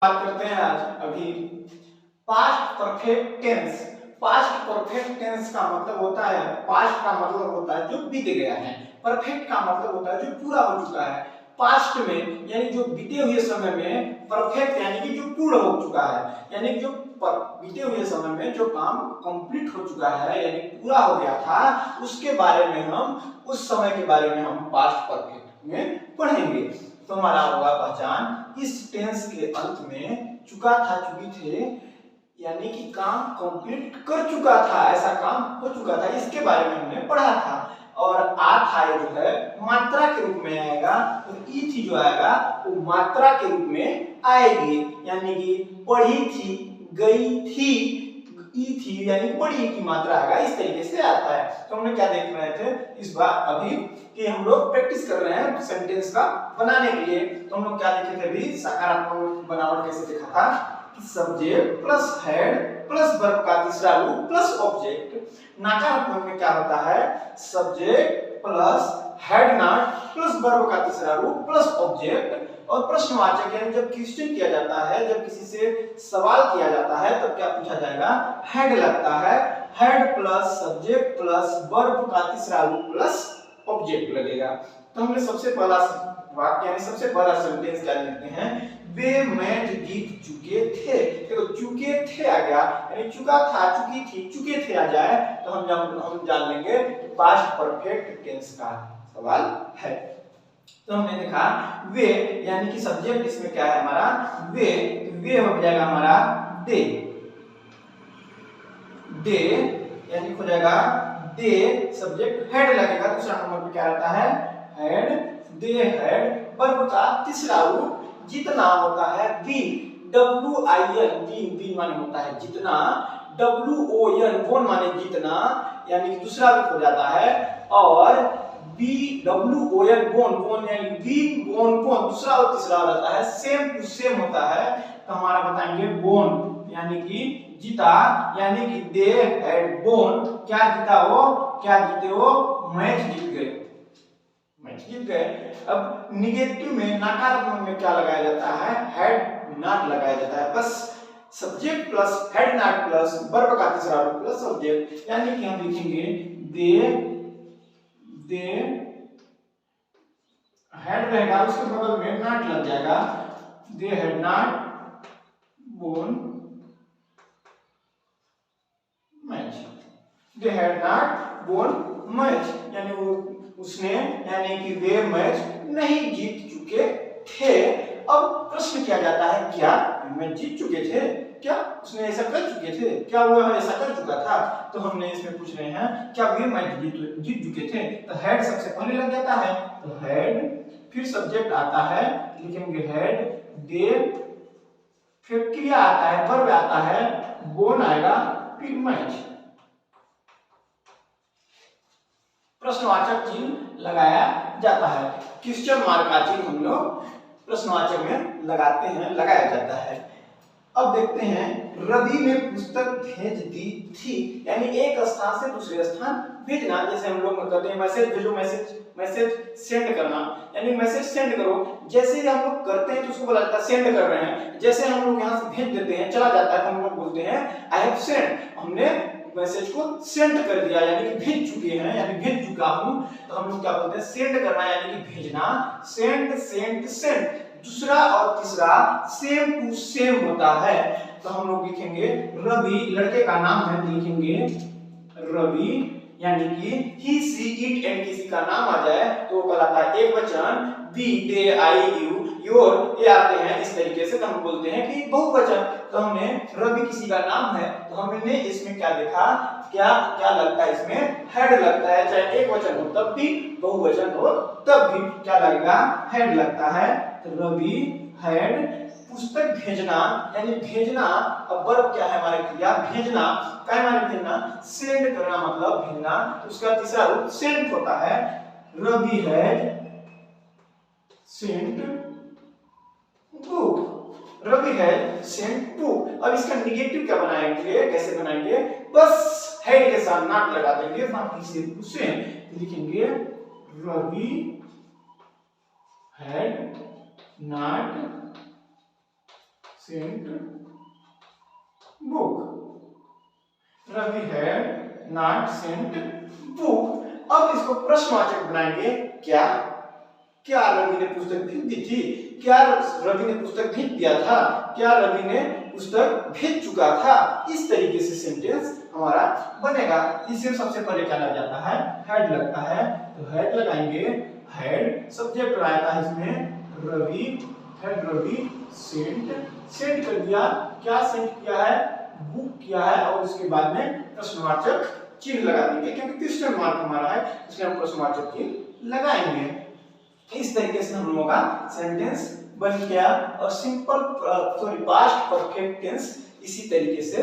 बात करते हैं आज अभी past perfect tense. Past perfect tense का मतलब होता है, पास्ट का मतलब होता है जो बीत गया है, परफेक्ट का मतलब होता है जो पूरा हो चुका है। पास्ट में यानी जो बीते हुए समय में, परफेक्ट यानी कि जो पूर्ण हो चुका है, यानी जो बीते हुए समय में जो काम कंप्लीट हो चुका है यानी पूरा हो गया था, उसके बारे में हम उस समय के बारे में हम पास्ट परफेक्ट में पढ़ेंगे। तो हमारा होगा पहचान इस टेंस के अंत में चुका था, चुकी थे यानी कि काम कंप्लीट कर चुका था, ऐसा काम हो चुका था, इसके बारे में हमने पढ़ा था। और आ था जो है मात्रा के रूप में आएगा, और ई थी जो आएगा वो मात्रा के रूप में आएगी, यानी कि पढ़ी थी, गई थी, ई थी यानी बड़ी की मात्रा आएगा, इस तरीके से आता है। तो हमने क्या देख रहे थे इस बार अभी कि हम लोग प्रैक्टिस कर रहे हैं सेंटेंस का बनाने के लिए। तो हम लोग क्या देखे थे अभी, सकारात्मक बनावट कैसे देखा था कि subject plus head plus verb का तीसरा रूप प्लस ऑब्जेक्ट। नकारात्मक में क्या होता है, subject plus head not plus verb का तीसरा रूप प्लस ऑब्जेक्ट। और प्रश्नवाचक यानी जब क्वेश्चन किया जाता है, जब किसी से सवाल किया जाता है तब क्या पूछा जाएगा, हेड लगता है, head plus subject plus verb का तीसरा रूप प्लस ऑब्जेक्ट लगेगा। तो हमने सबसे पहला वाक्य यानी सबसे पहला सेंटेंस क्या लिखते हैं, वे मैच जीत चुके थे। देखो चुके थे आ गया, यानी चुका था, चुकी थी, चुके थे आ जाए तो हम जान लेंगे पास्ट परफेक्ट टेंस का सवाल है। तो हमने देखा वे यानी कि सब्जेक्ट इसमें क्या है हमारा, वे हो जाएगा हमारा दे, दे यानी हो जाएगा दे, सब्जेक्ट हेड लगेगा, दूसरा नंबर पे क्या रहता है हेड, दे हेड। वर्ब का तीसरा रूप जितना होता है B, W I N, B माने होता है जितना, डब्ल्यू ओ एन बोन माने जितना, यानी कि दूसरा रूप हो जाता है। और B W O N bone, bone यानी बी बोन बोन, दूसरा और तीसरा रहता है सेम टू सेम होता है। तो हमारा बताएंगे बोन यानी कि जीता, यानी कि दे हैड बोन, क्या जीता वो, क्या जीते वो, मैच जीत गए, मैच जीत गए। अब निगेटिव में नकारात्मक में क्या लगाया जाता है, हैड नॉट लगाया जाता है, बस subject plus head not plus verb का तीसरा रूप प्लस सब्जेक्ट, यानी कि हम लिखेंगे दे हेड रहेगा, उसके बगल में नॉट लग जाएगा, they had not bone match, they had not bone match, यानी वो उसने यानी कि वे मैच नहीं जीत चुके थे। अब प्रश्न किया जाता है क्या मैच जीत चुके थे, क्या उसने ऐसा कर चुके थे, क्या वो ऐसा कर चुका था। तो हमने इसमें पूछ रहे हैं क्या वे मैच जीत चुके थे, तो हेड सबसे पहले लग जाता है, तो हेड, फिर सब्जेक्ट आता है, लिखेंगे हेड, दे, फिर क्रिया आता है, वर्ब आता है, बोन आएगा, फिर मैच। प्रश्नवाचक चिन्ह लगाया जाता है, क्वेश्चन मार्क का चिन्ह हम लोग प्रश्नवाचक में लगाते हैं, लगाया जाता है। अब देखते हैं रवि ने पुस्तक भेज दी थी, यानी एक स्थान से दूसरे स्थान भेजना, जैसे हम लोग करते हैं मैसेज भेजो, मैसेज सेंड करना, यानी मैसेज सेंड करो, जैसे हम लोग करते हैं तो उसको बोला जाता है सेंड कर रहे हैं। जैसे हम लोग यहाँ से भेज देते हैं, चला जाता है तो हम लोग बोलते हैं आई हैव सेंड, हमने मैसेज को सेंड कर दिया, यानी कि भेज चुके हैं, यानी भेज चुका हूं। तो हम लोग क्या बोलते हैं सेंड करना, यानी कि भेजना, सेंड सेंड सेंड। दूसरा और तीसरा सेम टू सेम होता है। तो हम लोग लिखेंगे रवि, लड़के का नाम है, लिखेंगे रवि, यानी कि ही सी इट एंड किसी का नाम आ जाए तो वो कहलाता है एक वचन, दी दे आई यू योर ये आते हैं इस तरीके से, तो हम बोलते हैं कि बहुवचन। तो हमने रवि किसी का नाम है, तो हमने इसमें क्या देखा, क्या क्या लगता है इसमें, हेड लगता है, चाहे एक वचन हो तब भी, बहुवचन हो तब भी क्या लगेगा, हेड लगता है। तो रवि हेड पुस्तक भेजना, यानी भेजना, अब वर्ब क्या है हमारे क्रिया भेजना, क्या माने भेजना, सेंड करना मतलब भेजना, उसका तीसरा रूप सेंड होता है। Ravi had sent book, Ravi had sent book. अब इसका निगेटिव क्या बनाएंगे, कैसे बनाएंगे, बस हेड के साथ नॉट लगा देंगे, बाकी से सेम लिखेंगे Ravi had not sent book, Ravi had not sent book. अब इसको प्रश्नवाचक बनाएंगे। क्या क्या रवि ने पुस्तक भेज दी थी? क्या रवि ने पुस्तक भेज दिया था? क्या रवि ने पुस्तक भेज चुका था? इस तरीके से सेंटेंस हमारा बनेगा। इसे सबसे पहले क्या लग जाता है? हैड लगता है, तो हैड लगाएंगे। हैड सब्जेक्ट आया था इसमें Ravi, had Ravi sent, sent कर दिया। क्या सेंट किया है? बुक किया है। और उसके बाद में प्रश्नवाचक चिन्ह लगा देंगे, क्योंकि क्वेश्चन मार्क हमारा है इसलिए हम प्रश्नवाचक चिन्ह लगाएंगे। इस तरीके से हम लोगों का सेंटेंस बन गया। और सिंपल पास्ट परफेक्ट टेंस इसी तरीके से